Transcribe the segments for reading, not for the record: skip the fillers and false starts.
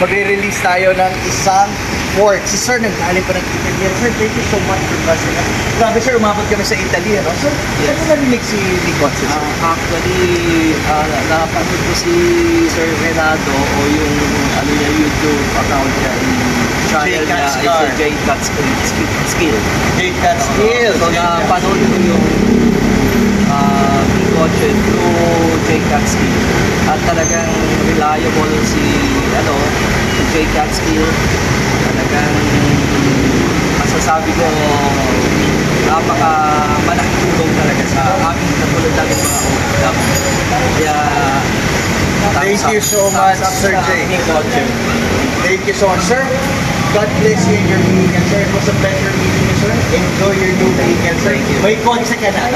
magre-release tayo ng isang Ford. Si Sir, nagkaalim pa ng Italy. Sir, thank you so much for blessing us. Grabe Sir, umabot kami sa Italy. Ano? So, yes. Ano narinig si Nicon? Actually, napanood ko si Sir Renato o yung YouTube account niya, channel niya is J-Cat Skill. J-Cat Skill. So, napanood ko yung kotse through J-Cat Skill. At talagang reliable si J-Cat Skill. Talagang masasabi ko napaka-malaking tulong talaga sa amin katulad natin mga OFW. Kaya thank you so much, Sir J. Thank you so much, Sir. God bless you in your vehicle, sir. It was a pleasure meeting you, sir. Enjoy your new vehicle, sir. May kotse ka na.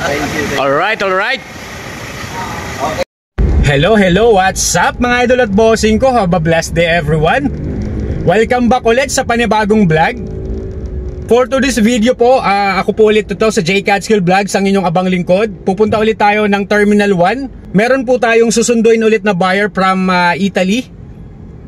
Thank you. Alright. Okay. Hello, what's up mga idol at bossing ko? Have a blessed day everyone. Welcome back ulit sa panibagong vlog. For today's video po, ako po ulit ito sa J-Cat Skill Vlogs, ang inyong abang lingkod. Pupunta ulit tayo ng Terminal 1. Meron po tayong susunduin ulit na buyer from Italy.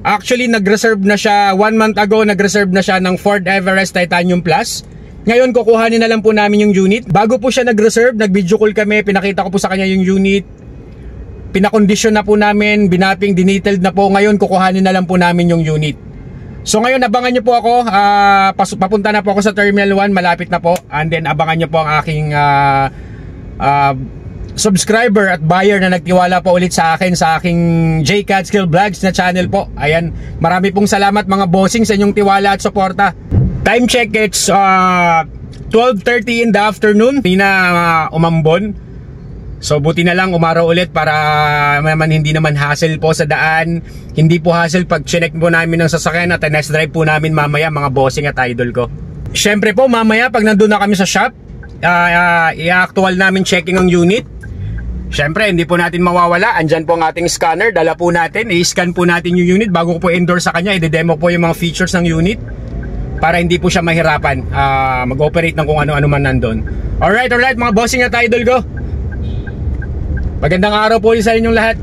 Actually, nag-reserve na siya 1 month ago, nag-reserve na siya ng Ford Everest Titanium Plus. Ngayon, kukuhanin na lang po namin yung unit. Bago po siya nag-reserve, nag-video call kami, pinakita ko po sa kanya yung unit. Pinakondisyon na po namin, binapping, detailed na po. Ngayon, kukuhanin na lang po namin yung unit. So ngayon, abangan nyo po ako. Papunta na po ako sa Terminal 1, malapit na po. And then, abangan nyo po ang aking subscriber at buyer na nagtiwala po ulit sa akin sa aking J-Cat Skill Vlogs na channel po. Ayan, marami pong salamat mga bossing sa inyong tiwala at suporta. Time check, it's 12:30 in the afternoon. Hindi na umambon. So buti na lang umaraw ulit para hindi naman hassle po sa daan. Hindi po hassle pag chinek po namin ng sasakyan at test drive po namin mamaya mga bossing at idol ko. Syempre po mamaya pag nandun na kami sa shop, i-actual namin checking ang unit. Syempre, hindi po natin mawawala. Andyan po ang ating scanner. Dala po natin. I-scan po natin yung unit. Bago ko po endorse sa kanya, i-demo po yung mga features ng unit para hindi po siya mahirapan mag-operate ng kung ano-ano man nandun. Alright mga bossing at idol ko. Magandang araw po sa inyong lahat.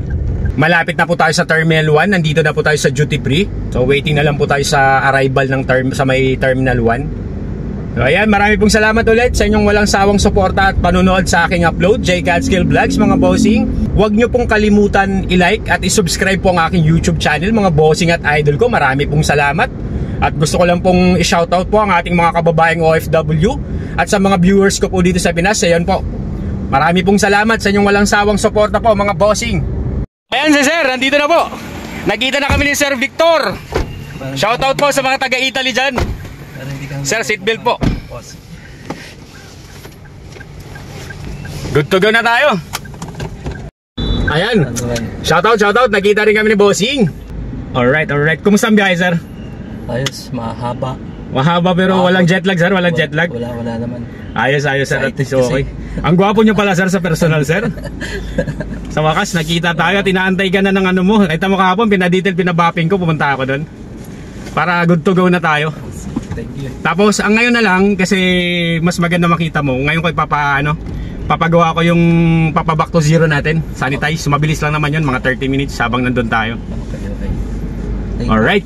Malapit na po tayo sa Terminal 1. Nandito na po tayo sa duty free. So waiting na lang po tayo sa arrival ng sa may Terminal 1. So ayan, marami pong salamat ulit sa inyong walang sawang suporta at panunood sa aking upload, J-Cat Skill Vlogs mga bossing. Huwag nyo pong kalimutan i-like at i-subscribe po ang aking YouTube channel mga bossing at idol ko. Marami pong salamat. At gusto ko lang pong i-shoutout po ang ating mga kababaeng OFW at sa mga viewers ko po dito sa Pinas. Ayan po, marami pong salamat sa inyong walang sawang suporta po mga bossing. Ayan si Sir, nandito na po. Nakita na kami ni Sir Victor. Shoutout po sa mga taga-Italy dyan. Sir, seatbelt po. Good to go na tayo. Ayan, shoutout. Nakita rin kami ni bossing. Alright. Kumusta ang biyahe, sir? Ayos, mahaba pero walang jet lag, sir? Walang jet lag? Wala naman. Ayos, sir. At least okay. Ang gwapo nyo pala, sir, sa personal, sir. Sa wakas, nakita tayo at inaantay ka na ng ano mo. Kita mo kahapon, pinabapping ko, pumunta ako doon para good to go na tayo. Thank you. Tapos ang ngayon na lang kasi mas maganda makita mo. Ngayon ko papagawa ko yung back to zero natin. Sanitize, mabilis lang naman yun, mga 30 minutes habang nandun tayo. Okay. Alright.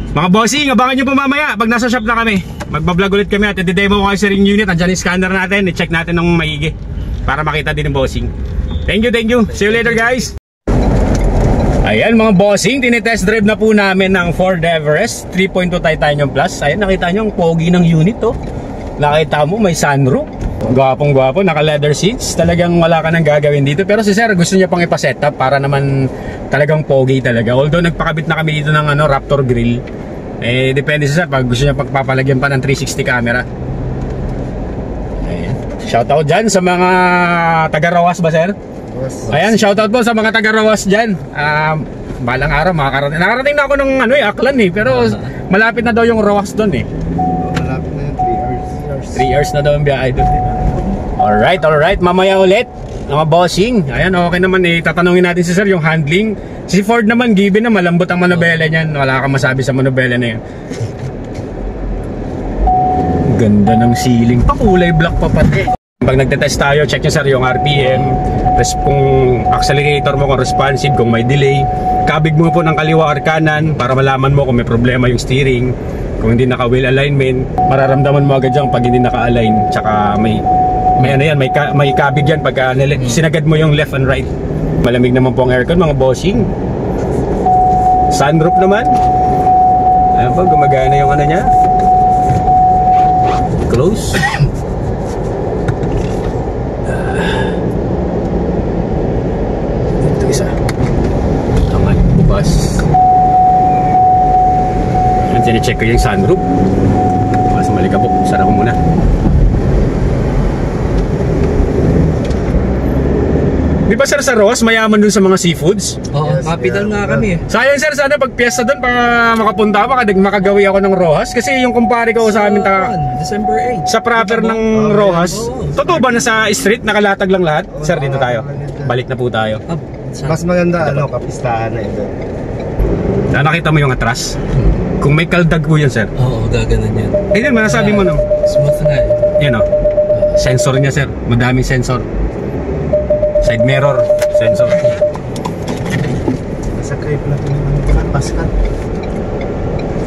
Mga bossing, abangan nyo po mamaya pag nasa shop na kami. Magbablog ulit kami at i-demo ko kayo sa ring unit. Andyan yung scanner natin, i-check natin ng maigi para makita din ng bossing. Thank you. See you later guys. Ayan mga bossing, tinitest drive na po namin ng Ford Everest 3.2 Titanium Plus. Ayan, nakita nyo ang pogi ng unit to. Nakita mo may sunroof. Gwapong gwapo, naka leather seats. Talagang wala ka nang gagawin dito. Pero si sir gusto niya pang ipa-setup para naman talagang pogi talaga. Although nagpakabit na kami dito ng Raptor grill. Depende sa sir pag gusto niya pagpapalagyan pa ng 360 camera. Ayan. Shoutout dyan sa mga taga-Rawas ba sir? Ayan, shoutout po sa mga taga-Rawas dyan. Balang araw makakarating. Nakarating na ako ng Aklan pero malapit na daw yung Rawas doon Malapit na yung 3 hours na daw ang biyahe doon. Alright, mamaya ulit mga bossing. Ayan, okay naman tatanungin natin si sir yung handling. Si Ford naman, given na malambot ang manobela niyan. Wala kang masabi sa manobela na yan. Ganda ng ceiling pa, kulay black pa pati. Pag nagte-test tayo, check nyo sir yung RPM, kung accelerator mo kung responsive, kung may delay. Kabig mo po ng kaliwa or kanan para malaman mo kung may problema yung steering. Kung hindi naka-wheel alignment, mararamdaman mo agad dyan pag hindi naka-align. Tsaka may ano yan, may kabig yan pag sinagad mo yung left and right. Malamig naman po ang aircon mga bossing. Sunroof naman. Ayan po, gumagana yung ano niya. Close. Ito isa. Tama, bukas. Ayan, sinicheck ko yung sunroof. Mas malikabok, sarap ko muna. Di ba sir sa Ross, mayaman dun sa mga seafoods? Oo, capital nga kami eh. Sayang sir, sana pag piyesta dun para makapunta ako, makagawi ako ng Rojas. Kasi yung kumpare ko sa amin December 8. sa proper ng Rojas. Totoo ba na sa street, nakalatag lang lahat? Sir, dito tayo. Balik na po tayo. Mas maganda, kapistahan na ito. Nakita mo yung atras? Kung may kaldag po yun, sir. Oo, gaganan yan. Eh din, manasabi mo no? Smooth na eh. Yan o. Sensor niya, sir. Madaming sensor. Side mirror, sensor. Sa crib na ito naman, paskat.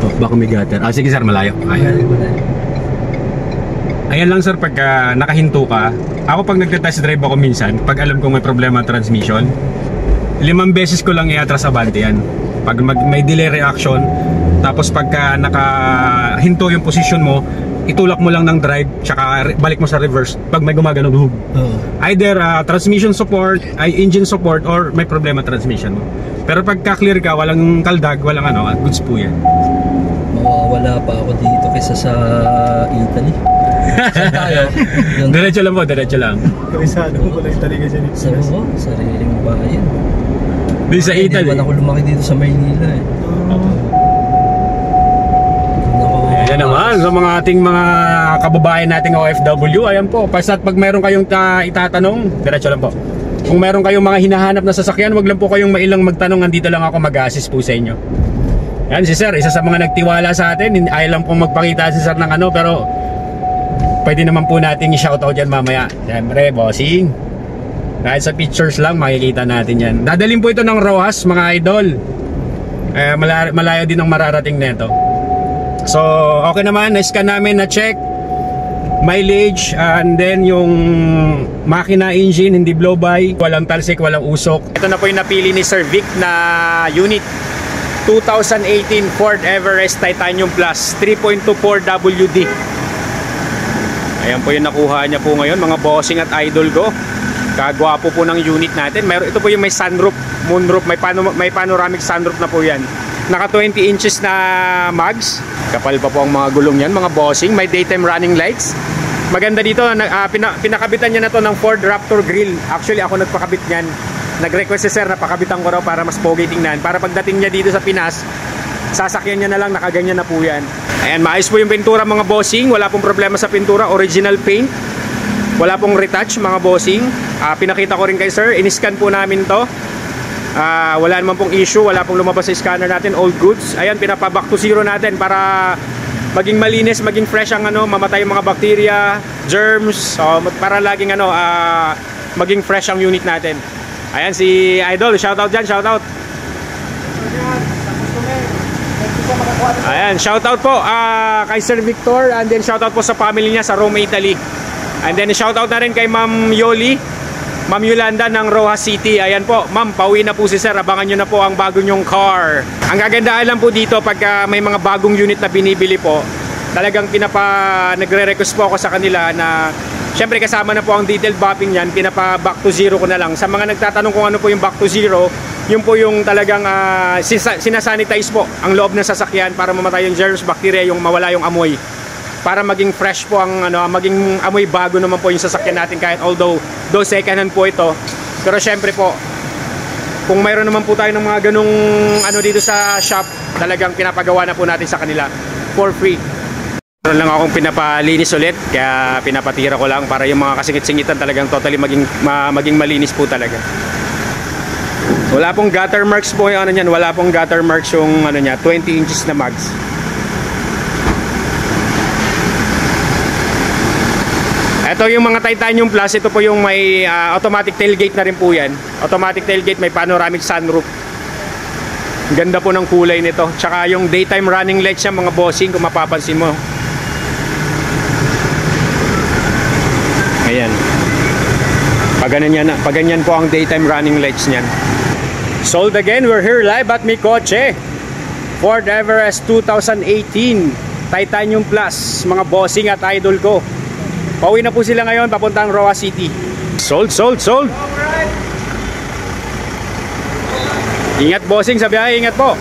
Oh, baka may gutter. Sige sir, malayo. Ayan lang sir, pagka nakahinto ka. Ako pag nagte-test drive ako minsan, pag alam kong may problema ang transmission, 5 beses ko lang i-atras abante yan. Pag may delay reaction, tapos pagka nakahinto yung position mo, itulak mo lang ng drive, tsaka balik mo sa reverse pag may gumagano hug. Either transmission support, engine support, or may problema transmission mo. Pero pagka clear ka, walang kaldag, walang goods po yan. Mawawala pa ako dito kaysa sa Italy. Saan tayo? Diretso lang po, diretso lang. Kawisado ko pala Italy kasi dito. Sa sariling bayan. Di sa Italy. Hindi ako lumaki dito sa Maynila eh. Ayan naman, sa mga ating mga kababayan nating OFW, ayan po, basta pag meron kayong itatanong, diretso lang po. Kung meron kayong mga hinahanap na sasakyan, wag lang po kayong mailang magtanong, andito lang ako mag-assist po sa inyo. Yan si sir, isa sa mga nagtiwala sa atin, ayaw lang pong magpakita si sir ng pero pwede naman po natin i-shoutout yan mamaya. Siyempre, bossing. Kahit sa pictures lang, makikita natin yan. Dadalhin po ito ng Rojas, mga idol. Malayo din ang mararating nito. So, okay naman, na-scan namin, na-check mileage, and then yung makina engine, hindi blow-by, walang talsik, walang usok. Ito na po yung napili ni Sir Vic na unit 2018 Ford Everest Titanium Plus 3.24 WD. Ayan po yung nakuha niya po ngayon, mga bossing at idol ko. Kagwapo po ng unit natin. Ito po yung may sunroof, moonroof, may panoramic sunroof na po yan. Naka 20 inches na mags. Kapal pa po ang mga gulong yan, mga bossing. May daytime running lights. Maganda dito, pinakabitan niya na to ng Ford Raptor grill. Actually, ako nagpakabit niyan. Nag-request si sir na pakabitan ko raw para mas pogi tingnan. Para pagdating niya dito sa Pinas, sasakyan niya na lang, nakaganyan na po yan. Ayan, maayos po yung pintura mga bossing. Wala pong problema sa pintura, original paint. Wala pong retouch mga bossing. Pinakita ko rin kay sir, in-scan po namin to. Wala naman pong issue, wala pong lumabas sa scanner natin, all goods. Ayan, pinapa-back to zero natin para maging malinis, maging fresh ang mamatay yung mga bacteria, germs, para laging maging fresh ang unit natin. Ayan si Idol, shoutout dyan, shoutout. Ayan, shoutout po kay Sir Victor, and then shoutout po sa family niya sa Rome, Italy. And then shoutout na rin kay Ma'am Yoli, Ma'am Yolanda ng Rojas City. Ayan po, ma'am, pauwi na po si sir. Abangan nyo na po ang bago nyong car. Ang kagandahan lang po dito, pagka may mga bagong unit na binibili po, talagang nagre-request po ako sa kanila na syempre kasama na po ang detailed mapping yan, pinapa-back to zero ko na lang. Sa mga nagtatanong kung ano po yung back to zero, yun po yung talagang sinasanitize po ang loob ng sasakyan para mamatay yung germs, bacteria, yung mawala yung amoy. Para maging fresh po ang maging amoy bago naman po yung sasakyan natin, kahit although second hand po ito. Pero syempre po, kung mayroon naman po tayo ng mga ganung dito sa shop, talagang pinapagawa na po natin sa kanila for free. Meron lang akong pinapalinis ulit, kaya pinapatira ko lang para yung mga kasingit-singitan talagang totally maging malinis po talaga. Wala pong gutter marks po yung niyan, wala pong gutter marks yung niya, 20 inches na mags. Ito yung mga Titanium Plus. Ito po yung may automatic tailgate na rin po yan. Automatic tailgate, may panoramic sunroof. Ganda po ng kulay nito. Tsaka yung daytime running lights niya mga bossing, kung mapapansin mo. Ayan. Paganyan po ang daytime running lights niyan. Sold again, we're here live at Mi Kotse. Ford Everest 2018 Titanium Plus, mga bossing at idol ko. Pauwi na po sila ngayon papuntang Roa City. Sold. Ingat bossing sa biyahe, ingat po.